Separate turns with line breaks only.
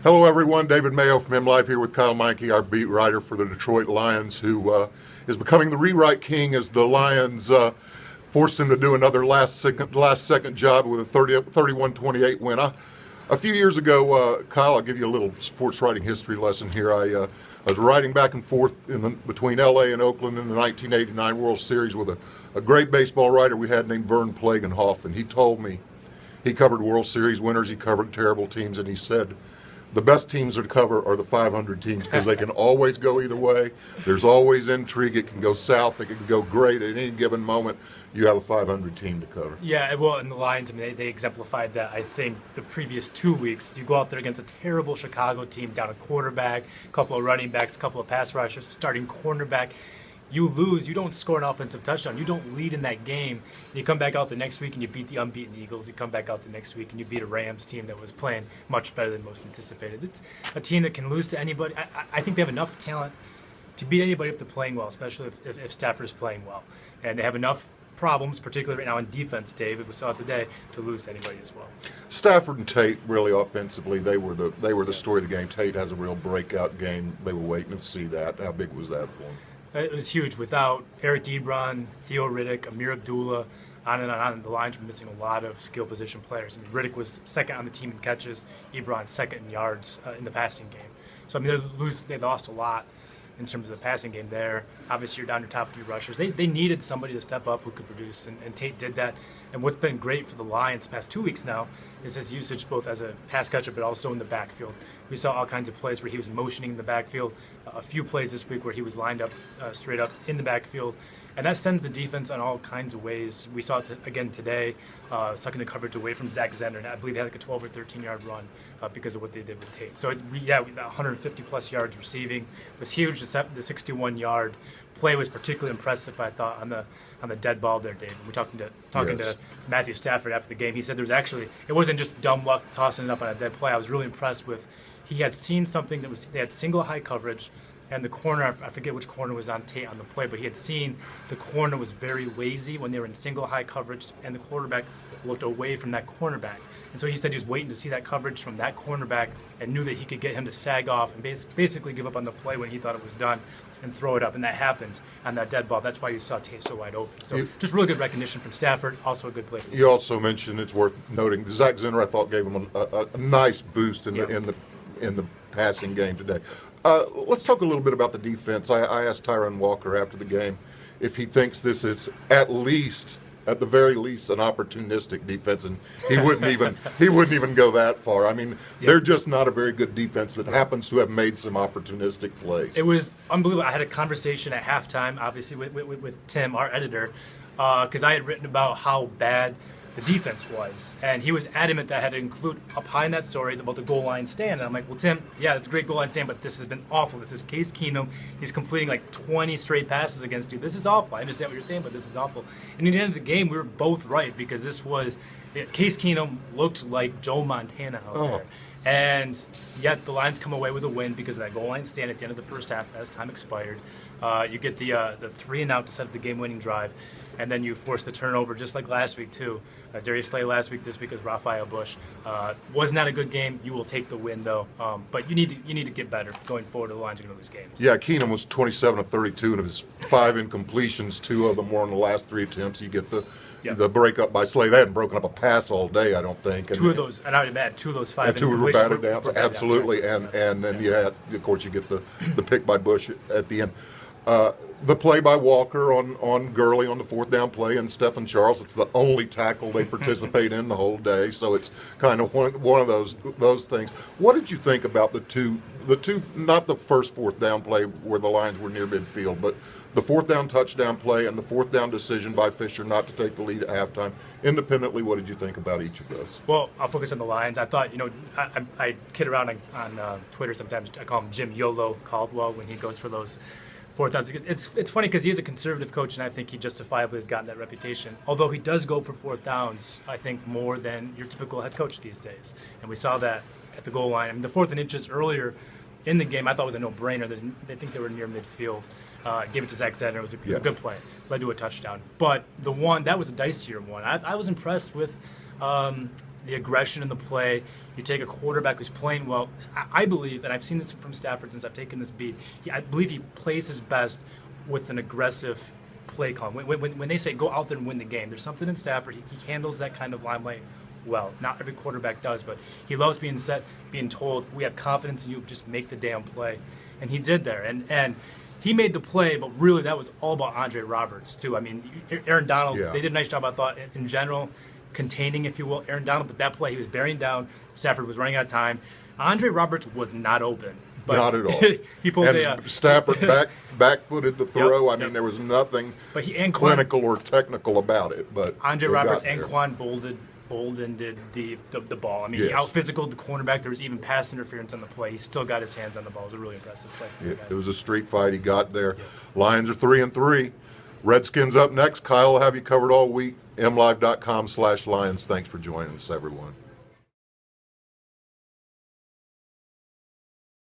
Hello, everyone. David Mayo from MLive here with Kyle Meinke, our beat writer for the Detroit Lions, who is becoming the rewrite king as the Lions forced him to do another last second job with a 31-28 win. A few years ago, Kyle, I'll give you a little sports writing history lesson here. I was riding back and forth between L.A. and Oakland in the 1989 World Series with a great baseball writer we had named Vern Plagenhoff, and he told me he covered World Series winners, he covered terrible teams, and he said, the best teams to cover are the 500 teams because they can always go either way. There's always intrigue. It can go south. It can go great at any given moment. You have a 500 team to cover.
Yeah, well, and the Lions, I mean, they exemplified that, I think, the previous 2 weeks. You go out there against a terrible Chicago team, down a quarterback, a couple of running backs, a couple of pass rushers, a starting cornerback. You lose, you don't score an offensive touchdown, you don't lead in that game. You come back out the next week and you beat the unbeaten Eagles. You come back out the next week and you beat a Rams team that was playing much better than most anticipated. It's a team that can lose to anybody. I think they have enough talent to beat anybody if they're playing well, especially if Stafford's playing well. And they have enough problems, particularly right now in defense, Dave, if we saw it today, to lose to anybody as well.
Stafford and Tate, really offensively, they were the story of the game. Tate has a real breakout game. They were waiting to see that. How big was that for him?
It was huge. Without Eric Ebron, Theo Riddick, Amir Abdullah, on and on, the Lions were missing a lot of skill position players. I mean, Riddick was second on the team in catches, Ebron second in yards in the passing game. So, I mean, they lost a lot in terms of the passing game there. Obviously, you're down your top three rushers. They needed somebody to step up who could produce, and Tate did that. And what's been great for the Lions the past 2 weeks now is his usage both as a pass catcher but also in the backfield. We saw all kinds of plays where he was motioning in the backfield, a few plays this week where he was lined up straight up in the backfield. And that sends the defense on all kinds of ways. We saw it again today, sucking the coverage away from Zach Zenner. And I believe he had like a 12 or 13-yard run because of what they did with Tate. So, 150-plus yards receiving was huge. The 61-yard play was particularly impressive, I thought, on the dead ball there, Dave. We're talking to Matthew Stafford after the game. He said it wasn't just dumb luck tossing it up on a dead play. I was really impressed with, he had seen something they had single high coverage, and the corner, I forget which corner was on Tate on the play, but he had seen the corner was very lazy when they were in single high coverage, and the quarterback looked away from that cornerback. And so he said he was waiting to see that coverage from that cornerback and knew that he could get him to sag off and basically give up on the play when he thought it was done and throw it up. And that happened on that dead ball. That's why you saw Tate so wide open. So just really good recognition from Stafford, also a good play.
You also mentioned, it's worth noting, Zach Zenner, I thought, gave him a nice boost in the passing game today. Let's talk a little bit about the defense. I asked Tyron Walker after the game if he thinks this is at the very least, an opportunistic defense, and he wouldn't even go that far. I mean, they're just not a very good defense that happens to have made some opportunistic plays.
It was unbelievable. I had a conversation at halftime, obviously, with Tim, our editor, because I had written about how bad the defense was, and he was adamant that I had to include up high in that story about the goal line stand. And I'm like, well, Tim, yeah, it's a great goal line stand, but this has been awful. This is Case Keenum. He's completing like 20 straight passes against you. This is awful. I understand what you're saying, but this is awful. And at the end of the game, we were both right, because Case Keenum looked like Joe Montana out there. And yet the Lions come away with a win because of that goal line stand at the end of the first half as time expired. You get the 3-and-out to set up the game-winning drive, and then you force the turnover just like last week too. Darius Slay last week, this week is Raphael Bush. Was not a good game. You will take the win though, but you need to get better going forward. The Lions are going to lose games.
Yeah, Keenum was 27 of 32, and of his 5 incompletions, 2 of them were on the last 3 attempts. You get the breakup by Slay. They hadn't broken up a pass all day, I don't think. And
2 of those, and I would add 2 of those 5
2 were batted down,
were
absolutely,
down, right?
and then you had, of course, you get the pick by Bush at the end. The play by Walker on Gurley on the 4th down play, and Stephen Charles, it's the only tackle they participate in the whole day, so it's kind of one of those things. What did you think about the two, not the first 4th down play where the Lions were near midfield, but the 4th down touchdown play and the 4th down decision by Fisher not to take the lead at halftime? Independently, what did you think about each of those?
Well, I'll focus on the Lions. I thought, I kid around on Twitter sometimes. I call him Jim YOLO Caldwell when he goes for those 4th downs. It's funny because he's a conservative coach, and I think he justifiably has gotten that reputation. Although he does go for 4th downs, I think, more than your typical head coach these days. And we saw that at the goal line. I mean, the 4th and inches earlier in the game, I thought was a no-brainer. They think they were near midfield. Gave it to Zach Zenner. It was a good play. Led to a touchdown. But the one, that was a dicier one. I was impressed with the aggression in the play. You take a quarterback who's playing well. I believe, and I've seen this from Stafford since I've taken this beat, I believe he plays his best with an aggressive play call. When they say go out there and win the game, there's something in Stafford. He handles that kind of limelight well. Not every quarterback does, but he loves being told, we have confidence in you, just make the damn play. And he did there. And he made the play, but really that was all about Andre Roberts, too. I mean, Aaron Donald, they did a nice job, I thought, in general, containing, if you will, Aaron Donald. But that play, he was bearing down. Stafford was running out of time. Andre Roberts was not open. But
not at all.
He pulled
Stafford back-footed the throw. I mean, there was nothing clinical or technical about it. But
Andre Roberts and Quan Bolden did the ball. I mean, he out-physicaled the cornerback. There was even pass interference on the play. He still got his hands on the ball. It was a really impressive play for the guy.
It was a street fight he got there. Lions are 3-3. Redskins up next. Kyle will have you covered all week. MLive.com/Lions. Thanks for joining us, everyone.